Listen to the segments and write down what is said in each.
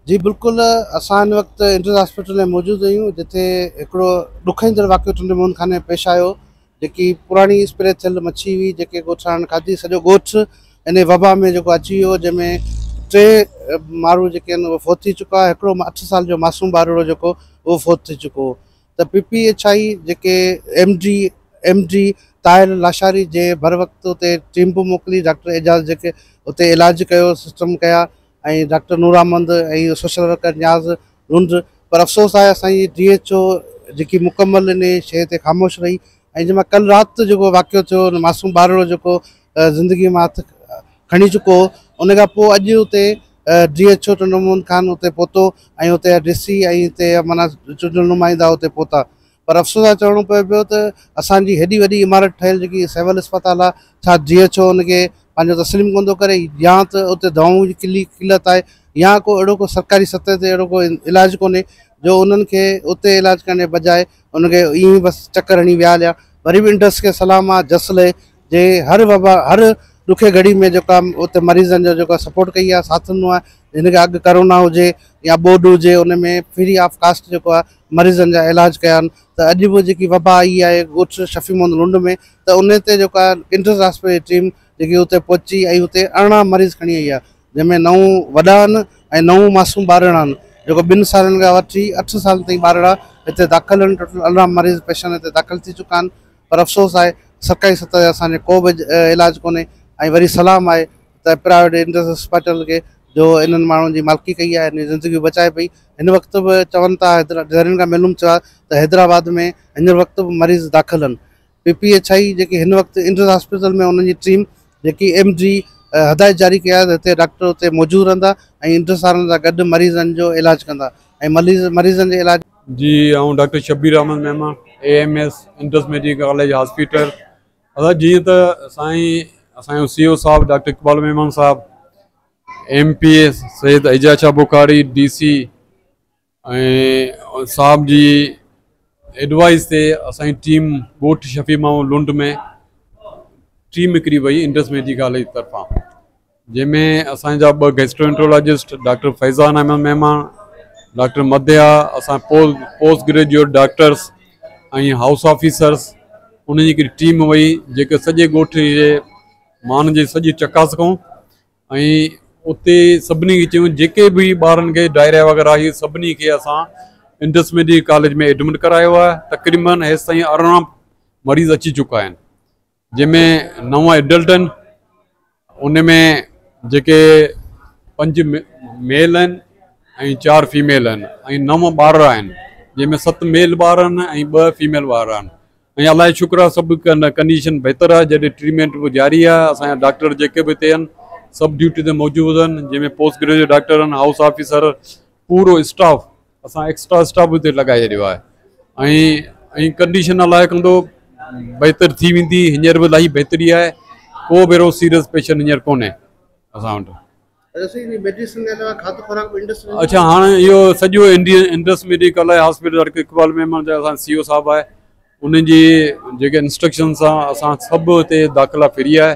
जी बिल्कुलु, असां हिन वक़्तु इंटर्स हॉस्पिटल में मौजूदु आहियूं, जिथे हिकिड़ो ॾुखईंदड़ वाक़ियो टुंडे मुंड खाने पेश आयो। जेकी पुराणी स्प्रे थियल मच्छी हुई, जेके ॻोठाणनि खाधी, सॼो ॻोठ इन वबा में जेको अची वियो, जंहिंमें टे माण्हू जेके आहिनि उहे फोत थी चुका। हिकिड़ो 8 साल जो मासूम ॿारड़ो जेको उहो फोत थी चुको। त PPHI जेके एम डी ताहिर लाशारी जे बर वक़्तु उते टीम बि मोकिली, डॉक्टर एजाज़ जेके उते इलाजु कयो, सिस्टम कया, ऐं डॉक्टर नूर अहमद ऐं सोशल वर्कर न्याज़ रुंड। पर अफ़सोस आहे असांजी DHO जेकी मुकमल इन शइ ते ख़ामोश रही। ऐं जंहिंमें कल्ह राति जेको वाक़ियो थियो, मासूम ॿारड़ो जेको ज़िंदगी मां हथु खणी चुको, उन खां पोइ अॼु उते DHO टुंडे मुंड खान उते पहुतो, ऐं उते DC ऐं हिते माना चूंडियल नुमाइंदा उते पहुता। पर अफ़सोस आहे चवणो पए पियो त असांजी हेॾी वॾी इमारत ठहियल जेकी सिविल अस्पताल आहे, छा DHO उनखे पंहिंजो तस्लीम कोन थो करे, या त उते दवाऊं जी किल्लत आहे, या को अहिड़ो को सरकारी सतह ते अहिड़ो को इलाजु कोन्हे जो उन्हनि खे उते इलाजु करण जे बजाए उनखे ईअं ई बसि चकर हणी विया हलिया। वरी बि इंडस खे सलाम आहे, जसले जे हर वबा हर ॾुखे घड़ी में जेका उते मरीज़नि जो जेको सपोर्ट कई आहे, साथ ॾिनो आहे। हिनखे अॻु करोना हुजे या ॿोॾि हुजे, उन में फ्री ऑफ कास्ट जेको आहे मरीज़नि जा इलाज कया आहिनि। त अॼु बि जेकी वबा आई आहे ॻोठ शफ़ी मोहम्मद लुंड में, त उन ते जेको आहे इंटर्स हॉस्पिटल जी टीम जेकी उते पहुची, ऐं उते 18 मरीज़ खणी आई आहे, जंहिंमें 9 वॾा आहिनि ऐं 9 मासूम ॿारड़ा आहिनि, जेको 2 सालनि खां वठी 8 साल ताईं ॿारड़ा हिते दाख़िल आहिनि। टोटल 18 मरीज़ पेशेंट हिते दाख़िल थी चुका आहिनि। पर अफ़सोस आहे सरकारी सतह ते असांजे को बि इलाजु कोन्हे। ऐं वरी सलाम आहे त प्राइवेट इंटर्स हॉस्पिटल खे, जो इन्हनि माण्हुनि जी मालिकी कई आहे, इन ज़िंदगी बचाए पई। हिन वक़्तु बि चवनि था, ज़रीन खां मालूम थियो आहे त हैदराबाद में हिन वक़्तु बि मरीज़ दाख़िल आहिनि। PPHI जेकी हिन वक़्तु इंटर्स हॉस्पिटल में उन्हनि जी टीम जेकी MD हदायत जारी कया त हिते डॉक्टर उते मौजूदु रहंदा ऐं इंटर्स वारनि सां गॾु मरीज़नि जो इलाजु कंदा, ऐं मरीज़नि जे इलाज। जी ऐं डॉक्टर शब्बीर अहमद मेहमान, AMS इंटर्स मेडिकल कॉलेज हॉस्पिटल। अदा जीअं त असांजो CEO साहब डॉक्टर इकबाल मेहमान साहब, MPS सैयद एजाज शाह बुखारी DC ऐं साहब जी एडवाइस ते असांजी टीम ॻोठ शफ़ी मां लुंड में टीम हिकिड़ी वई इंटर्स मेडिकल कॉलेज तरफ़ां, जंहिंमें असांजा 2 गैस्ट्रोएंटरोलॉजिस्ट डॉक्टर फैज़ान अहमद मेहमान, डॉक्टर मध्या, असां पोस्ट ग्रेजुएट डॉक्टर्स ऐं हाउस ऑफिसर्स, उन जी हिकिड़ी टीम वई जेके सॼे ॻोठ जे माण्हुनि जी सॼी चकास कयूं। ऐं उते सभिनी खे चयूं जेके बि ॿारनि खे डायरिया वग़ैरह आई, सभिनी खे असां इंटर्स मेडिकल कॉलेज में एडमिट करायो आहे। तक़रीबन हेसि ताईं 18 मरीज़ अची चुका आहिनि, जंहिंमें 9 एडल्ट आहिनि, उन में जेके 5 मेल आहिनि ऐं 4 फीमेल आहिनि, ऐं 9 ॿार आहिनि, जंहिंमें 7 मेल ॿार आहिनि ऐं 2 फीमेल ॿार आहिनि। ऐं अलाए शुक्र आहे सभु कंडीशन बहितरु आहे, जॾहिं ट्रीटमेंट बि जारी आहे। असांजा डॉक्टर जेके बि हिते आहिनि सभु ड्यूटी ते मौजूदु आहिनि, जंहिंमें पोस्ट ग्रेजुएट डॉक्टर आहिनि, हाउस ऑफिसर, पूरो स्टाफ, असां एक्स्ट्रा स्टाफ बि हिते लॻाए छॾियो आहे। ऐं कंडीशन अलाए कंदो बहितरु थी वेंदी, हींअर बि इलाही बहितरी आहे, को बि अहिड़ो सीरियस पेशेंट हींअर कोन्हे असां वटि। अच्छा, हाँ यो सॼो Indus medical hospital doctor Iqbal मेहमान जो असां CEO साहब आहे, उन्हनि जी जेके इंस्ट्रक्शन्स आहे असां सभु हिते दाख़िला फ्री आहे,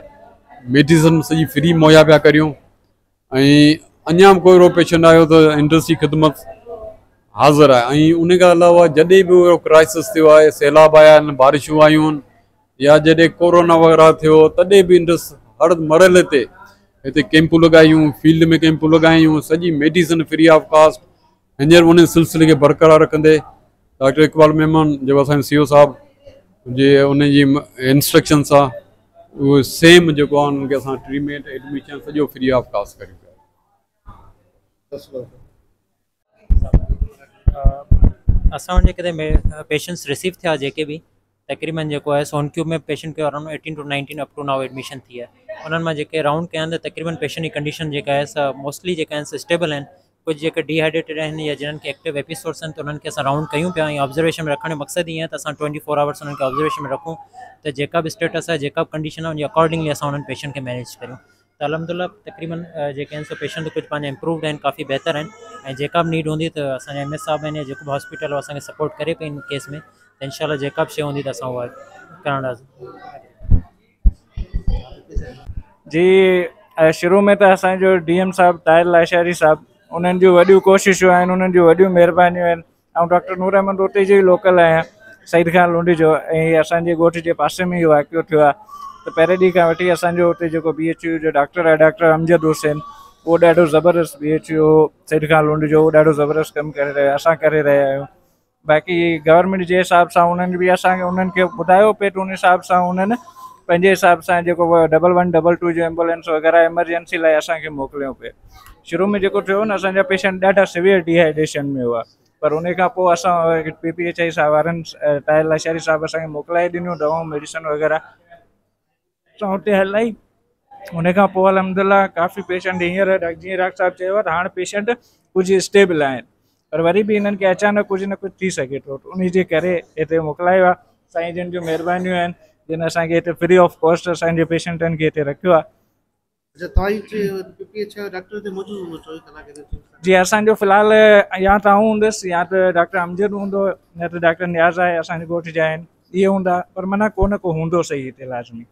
मेडिसिन सॼी फ्री मुहैया पिया करियूं। ऐं अञा बि कोई अहिड़ो पेशेंट आयो त इंडस जी ख़िदमत हाज़िर आहे। ऐं उन खां अलावा जॾहिं बि अहिड़ो क्राइसिस थियो आहे, सैलाब आया आहिनि, बारिशूं आयूं आहिनि, या जॾहिं कोरोना वग़ैरह थियो, तॾहिं बि इंडस हर मरहले ते हिते कैंपूं लॻायूं, फील्ड में कैंपूं लॻायूं, सॼी मेडिसिन फ्री ऑफ कास्ट। हींअर उन सिलसिले खे बरक़रार रखंदे डॉक्टर इकबाल मेहमान जेको असांजो CEO साहब जे उनजी इंस्ट्रक्शन्स आहे, उहो सेम जेको आहे उन्हनि खे असां ट्रीटमेंट एडमिशन सॼो फ्री ऑफ कास्ट करियूं पिया। असां वटि जेके पेशेंट्स रिसीव थिया जेके बि तक़रीबन जेको आहे सोन क्यूब में पेशेंट खे around 18 to 19 up to now admission थी आहे। उन्हनि मां जेके राउंड कया आहिनि त तक़रीबन पेशेंट जी कंडीशन जेका आहे मोस्टली जेका आहिनि स्टेबल आहिनि। कुझु जेके डिहाइड्रेटेड आहिनि या जिन्हनि खे एक्टिव एपिसोड्स आहिनि त उन्हनि खे असां राउंड कयूं पिया, ऐं ऑब्जर्वेशन में रखण जो मक़सदु ईअं आहे त असां 24 आवर्स उन्हनि खे ऑब्जर्वेशन में रखूं, त जेका बि स्टेटस आहे, जेका बि कंडीशन आहे, उन अकॉर्डिंगली असां उन्हनि पेशेंट खे मैनेज करियूं। त अलहमदिल्ला तक़रीबन जेके आहिनि सो पेशेंट कुझु पंहिंजा इंप्रूवड आहिनि, काफ़ी बहितर आहिनि, ऐं जेका बि नीड हूंदी त असांजा MS साहब आहिनि या जेको बि हॉस्पिटल आहे असांखे सपोर्ट करे पई इन केस में, त इंशाल्लाह जेका बि शइ हूंदी त असां उहा करण जी। शुरू में तो असो DM साहब ताहिर लाशारी साहब उन्हनि जूं वॾियूं कोशिशूं आहिनि, उन्हनि जूं वॾियूं महिरबानियूं आहिनि। ऐं डॉक्टर नूर अहमद उते जो ई लोकल आहियां, सईद खान लुंडी जो, ऐं असांजे ॻोठ जे पासे में ई वाक़ियो थियो आहे। त पहिरें ॾींहं खां वठी असांजो हुते जेको BHU जो डॉक्टर आहे, डॉक्टर अमजद हुसैन, उहो ॾाढो ज़बरदस्त BHU सईद खान लुंडी जो, उहो ॾाढो ज़बरदस्त कमु करे रहिया, असां करे रहिया आहियूं। बाक़ी गवर्नमेंट जे हिसाब सां उन्हनि बि असांखे उन्हनि खे ॿुधायो पिए त उन हिसाब सां उन्हनि पंहिंजे हिसाब सां जेको 1122 जो एम्बुलेंस वग़ैरह एमरजेंसी लाइ असांखे मोकिलियो पिए। शुरू में जेको थियो न, असांजा पेशेंट ॾाढा सिवियर डिहाइड्रेशन में हुआ, पर उन खां पोइ असां PPHI साहब वारनि ताहिर लश्करी साहब असांखे मोकिलाए ॾिनियूं दवाऊं मेडिसन वग़ैरह, असां हुते हलाई। उन खां पोइ अलहमदिल्ला काफ़ी पेशेंट हींअर जीअं डॉक्टर साहब चयो आहे त हाणे पेशेंट कुझु स्टेबल आहिनि, पर वरी बि हिननि खे अचानक कुझु न कुझु थी सघे थो, उन जे करे हिते मोकिलायो आहे। साईं जिन जूं महिरबानियूं आहिनि, जिन असांखे हिते फ्री ऑफ कॉस्ट असांजे पेशेंटनि खे हिते रखियो आहे। अच्छा, तव्हां PPHI डॉक्टर हिते मौजूदु हूंदो 24 कलाक? जी, असांजो फ़िलहालु या त आऊं हूंदुसि, या त डॉक्टर अमजद हूंदो, या त डॉक्टर न्याज़ आहे असांजे ॻोठ जा आहिनि, इहे हूंदा, पर माना को न को हूंदो सही हिते लाज़मी।